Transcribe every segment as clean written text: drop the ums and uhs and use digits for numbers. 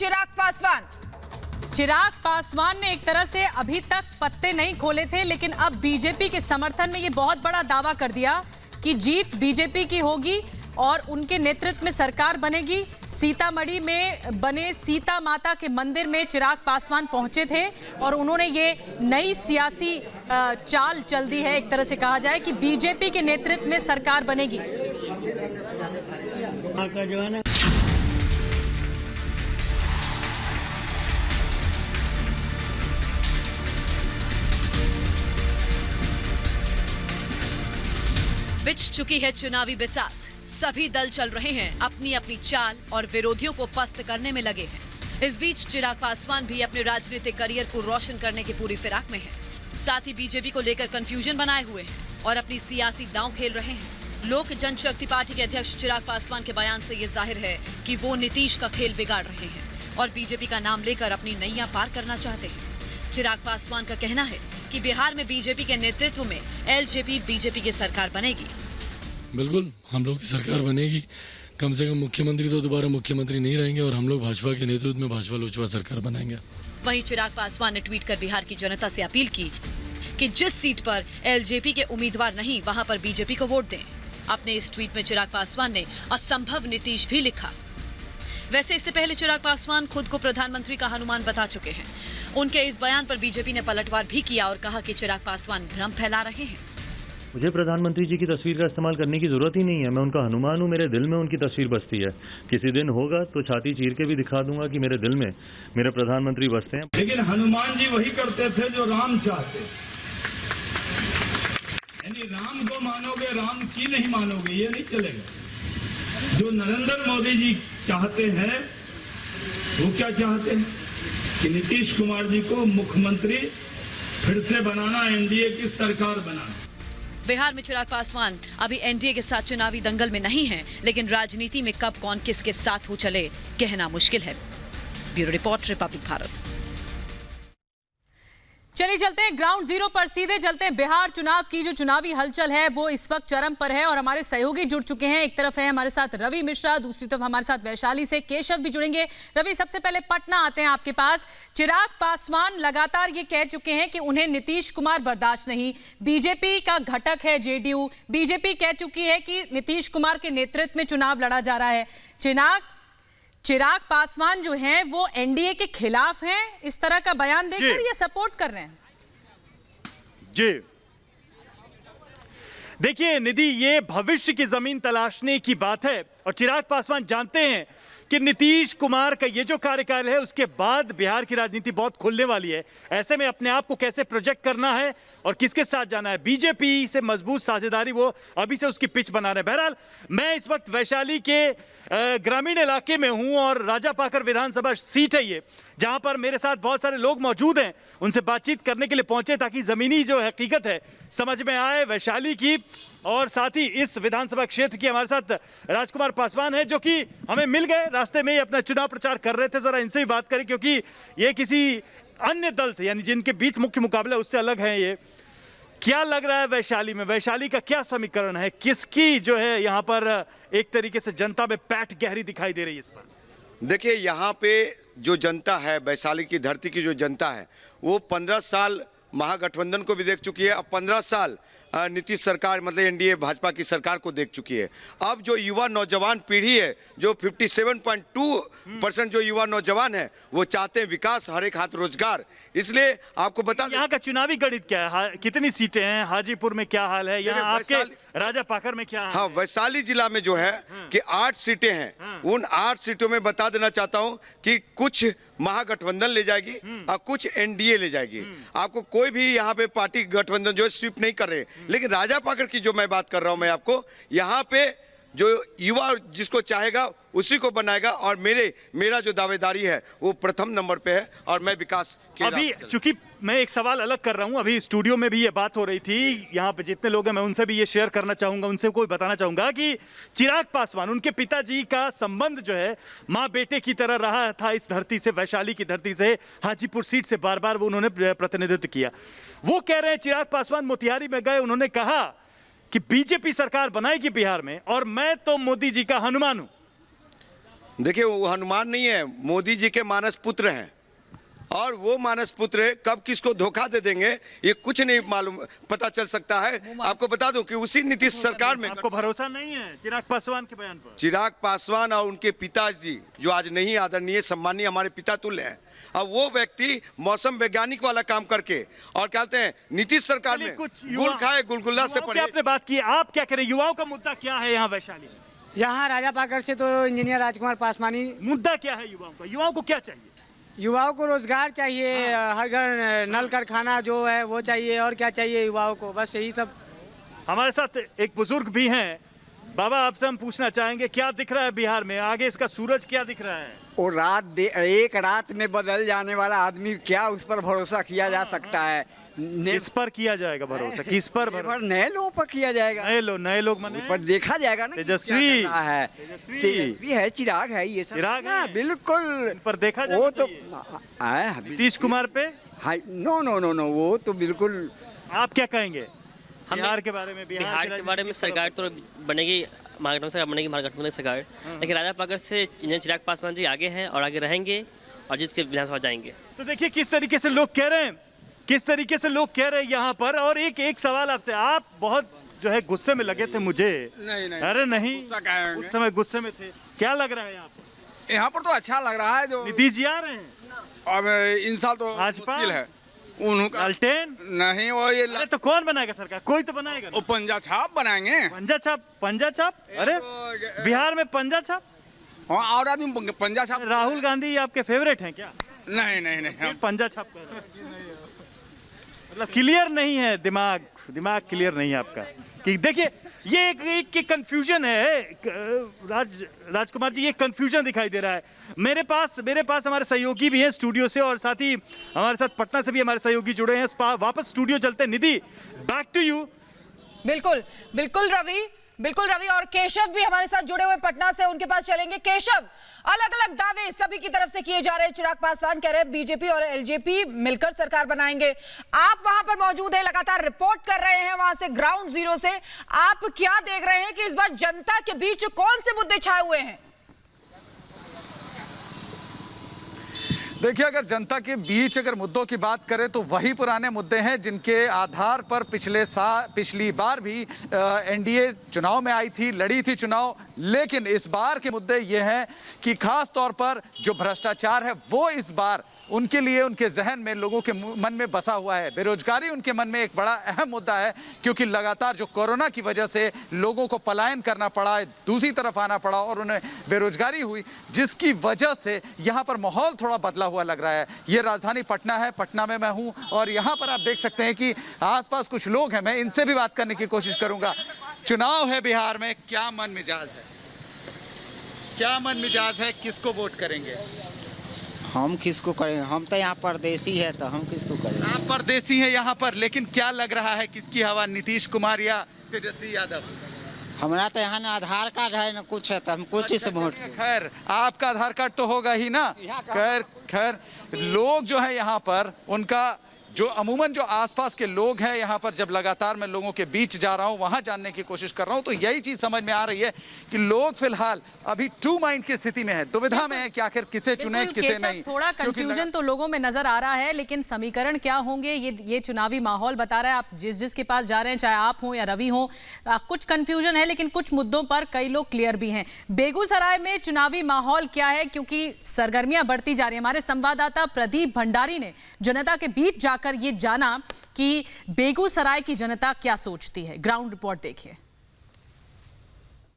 चिराग पासवान। चिराग पासवान ने एक तरह से अभी तक पत्ते नहीं खोले थे, लेकिन अब बीजेपी के समर्थन में ये बहुत बड़ा दावा कर दिया कि जीत बीजेपी की होगी और उनके नेतृत्व में सरकार बनेगी। सीतामढ़ी में बने सीता माता के मंदिर में चिराग पासवान पहुंचे थे और उन्होंने ये नई सियासी चाल चल दी है, एक तरह से कहा जाए कि बीजेपी के नेतृत्व में सरकार बनेगी। बिछ चुकी है चुनावी बिसात। सभी दल चल रहे हैं अपनी अपनी चाल और विरोधियों को पस्त करने में लगे हैं। इस बीच चिराग पासवान भी अपने राजनीतिक करियर को रोशन करने की पूरी फिराक में है। साथ ही बीजेपी को लेकर कंफ्यूजन बनाए हुए हैं और अपनी सियासी दांव खेल रहे हैं। लोक जनशक्ति पार्टी के अध्यक्ष चिराग पासवान के बयान से ये जाहिर है कि वो नीतीश का खेल बिगाड़ रहे हैं और बीजेपी का नाम लेकर अपनी नैया पार करना चाहते हैं। चिराग पासवान का कहना है कि बिहार में बीजेपी के नेतृत्व में एलजेपी बीजेपी की सरकार बनेगी। बिल्कुल, हम लोग की सरकार बनेगी। कम से कम मुख्यमंत्री तो दोबारा मुख्यमंत्री नहीं रहेंगे और हम लोग भाजपा के नेतृत्व में भाजपा लोजपा सरकार बनाएंगे। वहीं चिराग पासवान ने ट्वीट कर बिहार की जनता से अपील की कि जिस सीट पर एलजेपी के उम्मीदवार नहीं, वहां पर बीजेपी को वोट दें। अपने इस ट्वीट में चिराग पासवान ने असंभव नीतीश भी लिखा। वैसे इससे पहले चिराग पासवान खुद को प्रधानमंत्री का हनुमान बता चुके हैं। उनके इस बयान पर बीजेपी ने पलटवार भी किया और कहा कि चिराग पासवान भ्रम फैला रहे हैं। मुझे प्रधानमंत्री जी की तस्वीर का इस्तेमाल करने की जरूरत ही नहीं है। मैं उनका हनुमान हूँ, मेरे दिल में उनकी तस्वीर बसती है। किसी दिन होगा तो छाती चीर के भी दिखा दूंगा कि मेरे दिल में मेरे प्रधानमंत्री बसते हैं। लेकिन हनुमान जी वही करते थे जो राम चाहते, यानी राम को मानोगे, राम की नहीं मानोगे, ये नहीं चलेगा। जो नरेंद्र मोदी जी चाहते हैं वो क्या चाहते हैं कि नीतीश कुमार जी को मुख्यमंत्री फिर से बनाना, एनडीए की सरकार बनाना। बिहार में चिराग पासवान अभी एनडीए के साथ चुनावी दंगल में नहीं है, लेकिन राजनीति में कब कौन किसके साथ हो चले कहना मुश्किल है। Bureau report, Republic Bharat. चलिए चलते हैं ग्राउंड जीरो पर, सीधे चलते हैं। बिहार चुनाव की जो चुनावी हलचल है वो इस वक्त चरम पर है और हमारे सहयोगी जुड़ चुके हैं। एक तरफ है हमारे साथ रवि मिश्रा, दूसरी तरफ हमारे साथ वैशाली से केशव भी जुड़ेंगे। रवि, सबसे पहले पटना आते हैं आपके पास। चिराग पासवान लगातार ये कह चुके हैं कि उन्हें नीतीश कुमार बर्दाश्त नहीं। बीजेपी का घटक है जेडीयू, बीजेपी कह चुकी है कि नीतीश कुमार के नेतृत्व में चुनाव लड़ा जा रहा है। चिराग पासवान जो हैं वो एनडीए के खिलाफ हैं, इस तरह का बयान देकर ये सपोर्ट कर रहे हैं। जी देखिए निधि, ये भविष्य की जमीन तलाशने की बात है और चिराग पासवान जानते हैं कि नीतीश कुमार का ये जो कार्यकाल है उसके बाद बिहार की राजनीति बहुत खुलने वाली है। ऐसे में अपने आप को कैसे प्रोजेक्ट करना है और किसके साथ जाना है, बीजेपी से मजबूत साझेदारी वो अभी से उसकी पिच बना रहे हैं। बहरहाल मैं इस वक्त वैशाली के ग्रामीण इलाके में हूं और राजापाकर विधानसभा सीट है ये, जहां पर मेरे साथ बहुत सारे लोग मौजूद हैं। उनसे बातचीत करने के लिए पहुंचे ताकि जमीनी जो हकीकत है समझ में आए वैशाली की। और साथ ही इस विधानसभा क्षेत्र की हमारे साथ राजकुमार पासवान है जो कि हमें मिल गए, रास्ते में ही अपना चुनाव प्रचार कर रहे थे। जरा इनसे भी बात करें क्योंकि ये किसी अन्य दल से, यानी जिनके बीच मुख्य मुकाबला उससे अलग है। ये क्या लग रहा है वैशाली में, वैशाली का क्या समीकरण है, किसकी जो है यहाँ पर एक तरीके से जनता में पैठ गहरी दिखाई दे रही है इस पर? देखिए, यहाँ पे जो जनता है, वैशाली की धरती की जो जनता है वो 15 साल महागठबंधन को भी देख चुकी है। अब 15 साल नीतीश सरकार मतलब एनडीए भाजपा की सरकार को देख चुकी है। अब जो युवा नौजवान पीढ़ी है, जो 57.2% जो युवा नौजवान है वो चाहते हैं विकास, हर एक हाथ रोजगार। इसलिए आपको बता दें यहाँ का चुनावी गणित क्या है, कितनी सीटें हैं, हाजीपुर में क्या हाल है, यहाँ आपके राजापाकर में क्या हाल है? हाँ, वैशाली जिला में जो है कि 8 सीटें हैं। उन 8 सीटों में बता देना चाहता हूं कि कुछ महागठबंधन ले जाएगी और कुछ एनडीए ले जाएगी। आपको कोई भी यहाँ पे पार्टी गठबंधन जो है स्वीप नहीं कर रहे। लेकिन राजापाकर की जो मैं बात कर रहा हूं, मैं आपको यहाँ पे जो युवा जिसको चाहेगा उसी को बनाएगा और मेरा जो दावेदारी है वो प्रथम नंबर पे है और मैं विकास के अभी चूंकि मैं एक सवाल अलग कर रहा हूं, अभी स्टूडियो में भी ये बात हो रही थी, यहाँ पे जितने लोग हैं मैं उनसे भी ये शेयर करना चाहूंगा, उनसे कोई बताना चाहूंगा कि चिराग पासवान, उनके पिताजी का संबंध जो है माँ बेटे की तरह रहा था इस धरती से, वैशाली की धरती से, हाजीपुर सीट से बार बार वो उन्होंने प्रतिनिधित्व किया। वो कह रहे हैं चिराग पासवान मोतिहारी में गए, उन्होंने कहा कि बीजेपी सरकार बनाएगी बिहार में और मैं तो मोदी जी का हनुमान हूं। देखिए वो हनुमान नहीं है, मोदी जी के मानस पुत्र हैं, और वो मानस पुत्र कब किसको धोखा दे देंगे ये कुछ नहीं मालूम, पता चल सकता है। आपको बता दूं कि उसी नीतीश सरकार में आपको भरोसा नहीं है चिराग पासवान के बयान पर? चिराग पासवान और उनके पिताजी जो आज नहीं, आदरणीय सम्मानीय हमारे पिता तुल्य हैं, अब वो व्यक्ति मौसम वैज्ञानिक वाला काम करके और कहते हैं नीतीश सरकार में कुछ गुल खाए गुलगुल्ला से पढ़े। आपने बात की, आप क्या करें? युवाओं का मुद्दा क्या है यहाँ वैशाली में? यहाँ राजा पाकर से तो इंजीनियर राजकुमार पासवानी। मुद्दा क्या है युवाओं का? युवाओं को क्या चाहिए? युवाओं को रोजगार चाहिए, हर घर नल कारखाना जो है वो चाहिए, और क्या चाहिए युवाओं को, बस यही सब। हमारे साथ एक बुजुर्ग भी हैं। बाबा आपसे हम पूछना चाहेंगे क्या दिख रहा है बिहार में आगे, इसका सूरज क्या दिख रहा है? और एक रात में बदल जाने वाला आदमी, क्या उस पर भरोसा किया जा सकता है? किस पर किया जाएगा भरोसा? किस पर भरोसा? नए लोगों पर किया जाएगा। नए लोग मने उस पर देखा जाएगा ना। तेजस्वी है, तेजस्वी है, चिराग है, ये सब चिराग ना, है। बिल्कुल इन पर देखा जाना वो तो चाहिए। नीतीश कुमार पे नो नो नो नो, वो तो बिल्कुल। आप क्या कहेंगे बिहार के बारे में? बिहार के बारे में सरकार तो बनेगी, महागठबंधन सरकार बनेगी, महागठबंधन सरकार, लेकिन राजा पाकर से चिराग पासवान जी आगे हैं और आगे रहेंगे और जीत के विधानसभा जाएंगे। तो देखिए किस तरीके से लोग कह रहे हैं, किस तरीके से लोग कह रहे हैं यहाँ पर। और एक सवाल आपसे, आप बहुत जो है गुस्से में लगे थे मुझे। नहीं अरे नहीं, उस समय गुस्से में थे, क्या लग रहा है यहाँ पर? यहाँ पर तो अच्छा लग रहा है जो नीतीश जी आ रहे हैं। अब इन साल तो भाजपा है उनका अल्टेन नहीं, वो ये अरे तो कौन बनाएगा सरकार? कोई तो बनाएगा ना। वो पंजा छाप बनाएंगे। पंजा छाप? अरे बिहार में पंजा छाप? हाँ, और आदमी पंजा छाप। राहुल गांधी आपके फेवरेट हैं क्या? नहीं नहीं नहीं, पंजा छाप मतलब क्लियर नहीं है दिमाग क्लियर नहीं है आपका। कि देखिए ये एक कंफ्यूजन है राजकुमार जी, ये कंफ्यूजन दिखाई दे रहा है। मेरे पास हमारे सहयोगी भी हैं स्टूडियो से, और साथ ही हमारे साथ पटना से भी हमारे सहयोगी जुड़े हैं। वापस स्टूडियो चलते हैं। निधि, बैक टू यू। बिल्कुल रवि और केशव भी हमारे साथ जुड़े हुए पटना से, उनके पास चलेंगे। केशव, अलग अलग दावे सभी की तरफ से किए जा रहे हैं। चिराग पासवान कह रहे हैं बीजेपी और एलजेपी मिलकर सरकार बनाएंगे। आप वहां पर मौजूद हैं, लगातार रिपोर्ट कर रहे हैं वहां से, ग्राउंड जीरो से। आप क्या देख रहे हैं कि इस बार जनता के बीच कौन से मुद्दे छाए हुए हैं? देखिए, अगर जनता के बीच अगर मुद्दों की बात करें तो वही पुराने मुद्दे हैं जिनके आधार पर पिछली बार भी एनडीए चुनाव में आई थी, लड़ी थी चुनाव। लेकिन इस बार के मुद्दे ये हैं कि खास तौर पर जो भ्रष्टाचार है वो इस बार उनके लिए, उनके जहन में, लोगों के मन में बसा हुआ है। बेरोजगारी उनके मन में एक बड़ा अहम मुद्दा है, क्योंकि लगातार जो कोरोना की वजह से लोगों को पलायन करना पड़ा, दूसरी तरफ आना पड़ा और उन्हें बेरोजगारी हुई, जिसकी वजह से यहाँ पर माहौल थोड़ा बदला हुआ लग रहा है। ये राजधानी पटना है, पटना में मैं हूँ और यहाँ पर आप देख सकते हैं कि आसपास कुछ लोग हैं, मैं इनसे भी बात करने की कोशिश करूँगा। चुनाव है बिहार में, क्या मन मिजाज है? क्या मन मिजाज है? किसको वोट करेंगे? हम किसको करें? हम तो यहाँ परदेसी है, तो हम किसको करें? आप परदेसी हैं यहाँ पर, लेकिन क्या लग रहा है किसकी हवा, नीतीश कुमार या तेजस्वी यादव? हमारा तो यहाँ ना आधार कार्ड है ना कुछ है, तो हम कुछ से वोट। खैर, आपका आधार कार्ड तो होगा ही ना। खैर लोग जो है यहाँ पर, उनका जो अमूमन जो आसपास के लोग हैं यहाँ पर, जब लगातार मैं लोगों के बीच जा रहा हूँ, वहाँ जानने की कोशिश कर रहा हूँ, तो यही चीज़ समझ में आ रही है कि लोग फिलहाल अभी टू माइंड की स्थिति में है, दुविधा में है कि आखिर किसे चुने किसे नहीं। थोड़ा कंफ्यूजन तो लोगों में नजर आ रहा है, लेकिन समीकरण क्या होंगे ये चुनावी माहौल बता रहा है। आप जिसके पास जा रहे हैं, चाहे आप हों या रवि हों, कुछ कंफ्यूजन है, लेकिन कुछ मुद्दों पर कई लोग क्लियर भी हैं। बेगूसराय में चुनावी माहौल क्या है, क्योंकि सरगर्मियां बढ़ती जा रही है। हमारे संवाददाता प्रदीप भंडारी ने जनता के बीच जाकर ये जाना कि बेगूसराय की जनता क्या सोचती है। ग्राउंड रिपोर्ट देखिए।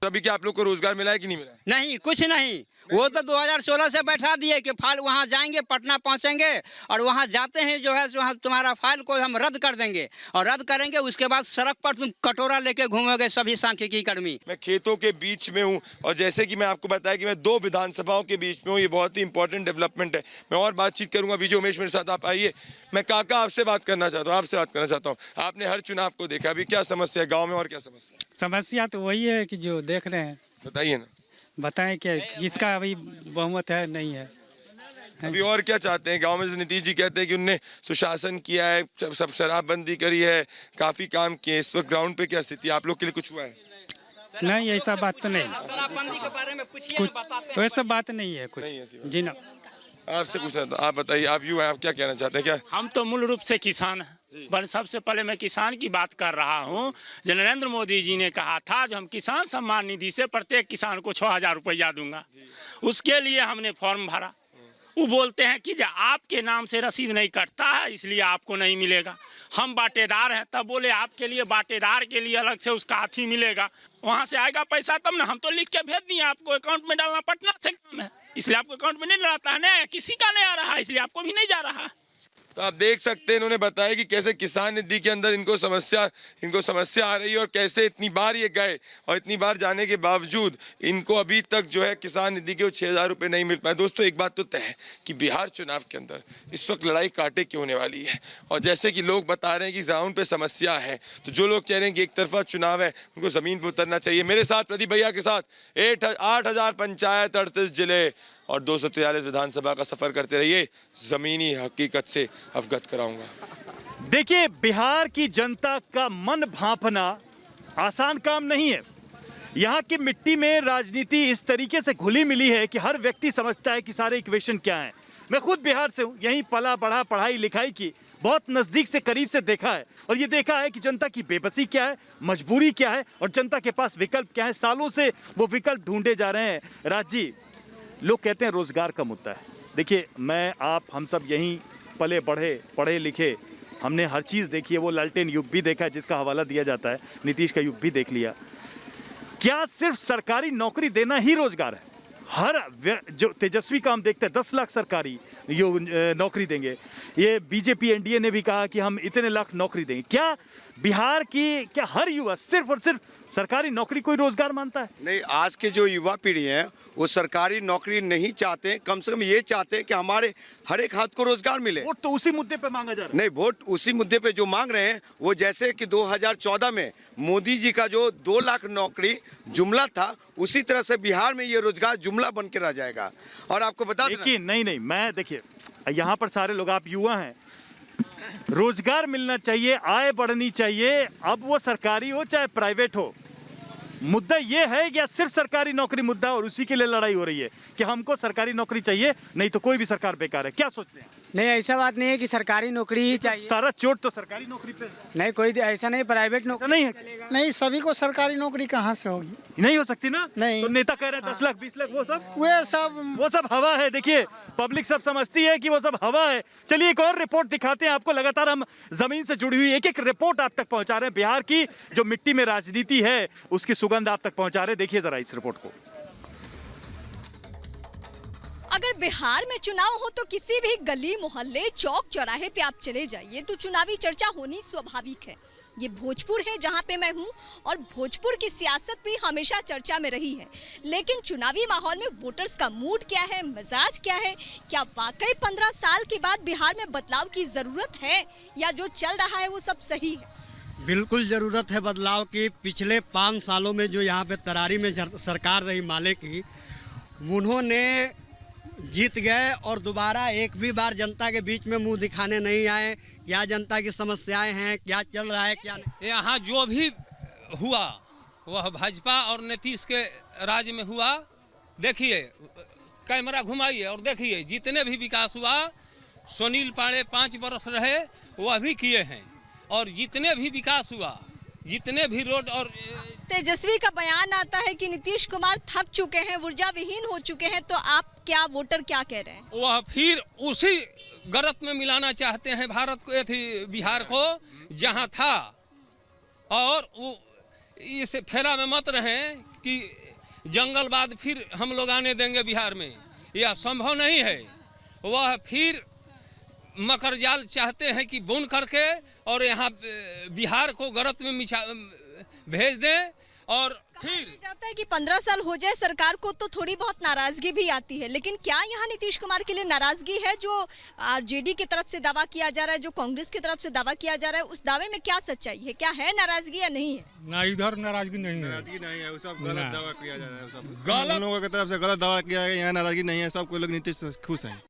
तो अभी क्या आप लोग को रोजगार मिला है कि नहीं मिला? नहीं, कुछ नहीं। वो तो 2016 से बैठा दिए कि फाइल वहाँ जाएंगे, पटना पहुँचेंगे और वहाँ जाते हैं जो है वहाँ तुम्हारा फाइल को हम रद्द कर देंगे और रद्द करेंगे, उसके बाद सड़क पर तुम कटोरा लेके घूमोगे सभी सांख्यिकी कर्मी। मैं खेतों के बीच में हूँ और जैसे कि मैं आपको बताया कि मैं 2 विधानसभाओं के बीच में हूँ, ये बहुत ही इंपॉर्टेंट डेवलपमेट है। मैं और बातचीत करूँगा, विजय उमेश मेरे साथ आप आइए। मैं काका आपसे बात करना चाहता हूँ, आपसे बात करना चाहता हूँ। आपने हर चुनाव को देखा, अभी क्या समस्या है गाँव में और क्या समस्या? समस्या तो वही है कि जो देख रहे हैं। बताइए ना। बताएं क्या किसका अभी बहुमत है नहीं है। अभी और क्या चाहते हैं? गांव में नीतीश जी कहते हैं कि उनने सुशासन किया है, सब शराबबंदी करी है, काफी काम किए। इस वक्त ग्राउंड पे क्या स्थिति है? आप लोग के लिए कुछ हुआ है? नहीं ऐसा बात तो नहीं, शराबबंदी के बारे में कुछ कुछ वैसा बात नहीं है कुछ जी ना। आपसे पूछना था, आप बताइए, आप युवा हैं, आप क्या कहना चाहते हैं? क्या हम तो मूल रूप से किसान हैं, पर सबसे पहले मैं किसान की बात कर रहा हूं। जो नरेंद्र मोदी जी ने कहा था, जो हम किसान सम्मान निधि से प्रत्येक किसान को 6,000 रुपया दूंगा, उसके लिए हमने फॉर्म भरा। वो बोलते हैं कि आपके नाम से रसीद नहीं कटता है इसलिए आपको नहीं मिलेगा। हम बाटेदार हैं, तब बोले आपके लिए बाटेदार के लिए अलग से उसका हाथी मिलेगा, वहाँ से आएगा पैसा तब ना। हम तो लिख के भेज दिए, आपको अकाउंट में डालना पटना से काम है, इसलिए आपको अकाउंट में नहीं डालता है ना, किसी का नहीं आ रहा है इसलिए आपको भी नहीं जा रहा है। तो आप देख सकते हैं इन्होंने बताया कि कैसे किसान निधि के अंदर इनको समस्या आ रही है और कैसे इतनी बार ये गए और इतनी बार जाने के बावजूद इनको अभी तक जो है किसान निधि के 6,000 रुपये नहीं मिल पाए। दोस्तों एक बात तो तय है कि बिहार चुनाव के अंदर इस वक्त लड़ाई कांटे की होने वाली है और जैसे कि लोग बता रहे हैं कि ग्राउंड पे समस्या है, तो जो लोग कह रहे हैं कि एक तरफा चुनाव है उनको ज़मीन पर उतरना चाहिए। मेरे साथ प्रदीप भैया के साथ 8,000 पंचायत, 38 जिले और 243 विधानसभा का सफर करते रहिए, जमीनी हकीकत से अवगत कराऊंगा। देखिए, बिहार की जनता का मन भांपना आसान काम नहीं है। यहाँ की मिट्टी में राजनीति इस तरीके से घुली मिली है कि हर व्यक्ति समझता है कि सारे इक्वेशन क्या हैं। मैं खुद बिहार से हूँ, यहीं पला बढ़ा, पढ़ाई लिखाई की बहुत नज़दीक से करीब से देखा है और ये देखा है कि जनता की बेबसी क्या है, मजबूरी क्या है और जनता के पास विकल्प क्या है। सालों से वो विकल्प ढूंढे जा रहे हैं। राज जी, लोग कहते हैं रोजगार का मुद्दा है। देखिए, मैं आप हम सब यहीं पले बढ़े, पढ़े लिखे, हमने हर चीज़ देखी है। वो लालटेन युग भी देखा है जिसका हवाला दिया जाता है, नीतीश का युग भी देख लिया। क्या सिर्फ सरकारी नौकरी देना ही रोजगार है? हर जो तेजस्वी का हम देखते हैं 10 लाख सरकारी नौकरी देंगे, ये बीजेपी एनडीए ने भी कहा कि हम इतने लाख नौकरी देंगे। क्या बिहार की क्या हर युवा सिर्फ और सिर्फ सरकारी नौकरी को ही रोजगार मानता है? नहीं, आज के जो युवा पीढ़ी है वो सरकारी नौकरी नहीं चाहते, कम से कम ये चाहते हैं कि हमारे हर एक हाथ को रोजगार मिले। वोट तो उसी मुद्दे पे मांगा जा रहा है। नहीं, वोट उसी मुद्दे पे जो मांग रहे हैं वो जैसे कि 2014 में मोदी जी का जो 2 लाख नौकरी जुमला था, उसी तरह से बिहार में ये रोजगार जुमला बन के रह जाएगा। और आपको बता देखिए, नहीं, मैं देखिए यहाँ पर सारे लोग, आप युवा हैं, रोजगार मिलना चाहिए, आय बढ़नी चाहिए, अब वो सरकारी हो चाहे प्राइवेट हो। मुद्दा ये है या सिर्फ सरकारी नौकरी मुद्दा और उसी के लिए लड़ाई हो रही है कि हमको सरकारी नौकरी चाहिए, नहीं तो कोई भी सरकार बेकार है? क्या सोचते हैं? नहीं, ऐसा बात नहीं है कि सरकारी नौकरी ही चाहिए। सारा चोट तो सरकारी नौकरी पे नहीं, कोई ऐसा नहीं, प्राइवेट नौकरी नहीं है। नहीं, सभी को सरकारी नौकरी कहाँ से होगी? नहीं हो सकती ना। नहीं, तो नेता कह रहे हैं 10 लाख 20 लाख, वो सब हवा है। देखिए, पब्लिक सब समझती है कि वो सब हवा है। चलिए एक और रिपोर्ट दिखाते हैं आपको। लगातार हम जमीन से जुड़ी हुई एक एक रिपोर्ट आप तक पहुंचा रहे हैं। बिहार की जो मिट्टी में राजनीति है उसकी सुगंध आप तक पहुंचा रहे हैं। देखिए जरा इस रिपोर्ट को। अगर बिहार में चुनाव हो तो किसी भी गली मोहल्ले चौक चौराहे पे आप चले जाइए तो चुनावी चर्चा होनी स्वाभाविक है। ये भोजपुर है जहाँ पे मैं हूँ और भोजपुर की सियासत भी हमेशा चर्चा में रही है, लेकिन चुनावी माहौल में वोटर्स का मूड क्या है, मिजाज क्या है, क्या वाकई 15 साल के बाद बिहार में बदलाव की जरूरत है या जो चल रहा है वो सब सही है? बिल्कुल ज़रूरत है बदलाव की। पिछले 5 सालों में जो यहाँ पे तरारी में सरकार रही माले की, उन्होंने जीत गए और दोबारा एक भी बार जनता के बीच में मुंह दिखाने नहीं आए। क्या जनता की समस्याएं हैं, क्या चल रहा है, क्या नहीं। यहाँ जो भी हुआ वह भाजपा और नीतीश के राज में हुआ। देखिए, कैमरा घुमाइए और देखिए, जितने भी विकास हुआ, सुनील पांडे 5 वर्ष रहे वह भी किए हैं, और जितने भी विकास हुआ, जितने भी रोड और तेजस्वी का बयान आता है कि नीतीश कुमार थक चुके हैं, ऊर्जा विहीन हो चुके हैं, तो आप क्या वोटर क्या कह रहे हैं? वह फिर उसी गरत में मिलाना चाहते हैं भारत को, बिहार को जहां था, और वो इस फेरा में मत रहें कि जंगलवाद फिर हम लोग आने देंगे बिहार में। यह संभव नहीं है। वह फिर मकर जाल चाहते हैं कि बुन करके और यहाँ बिहार को गलत में भेज दें, और फिर जाता है कि 15 साल हो जाए सरकार को तो थोड़ी बहुत नाराजगी भी आती है, लेकिन क्या यहाँ नीतीश कुमार के लिए नाराजगी है? जो आरजेडी की तरफ से दावा किया जा रहा है, जो कांग्रेस की तरफ से दावा किया जा रहा है, उस दावे में क्या सच्चाई है? क्या है नाराजगी या नहीं है? ना, इधर नाराजगी नहीं है। नाराजगी नहीं है, वो सब गलत दावा किया जा रहा है। सब गलत लोगों की तरफ से गलत दावा किया है। यहाँ नाराजगी नहीं है, सब कोई लोग नीतीश से खुश हैं।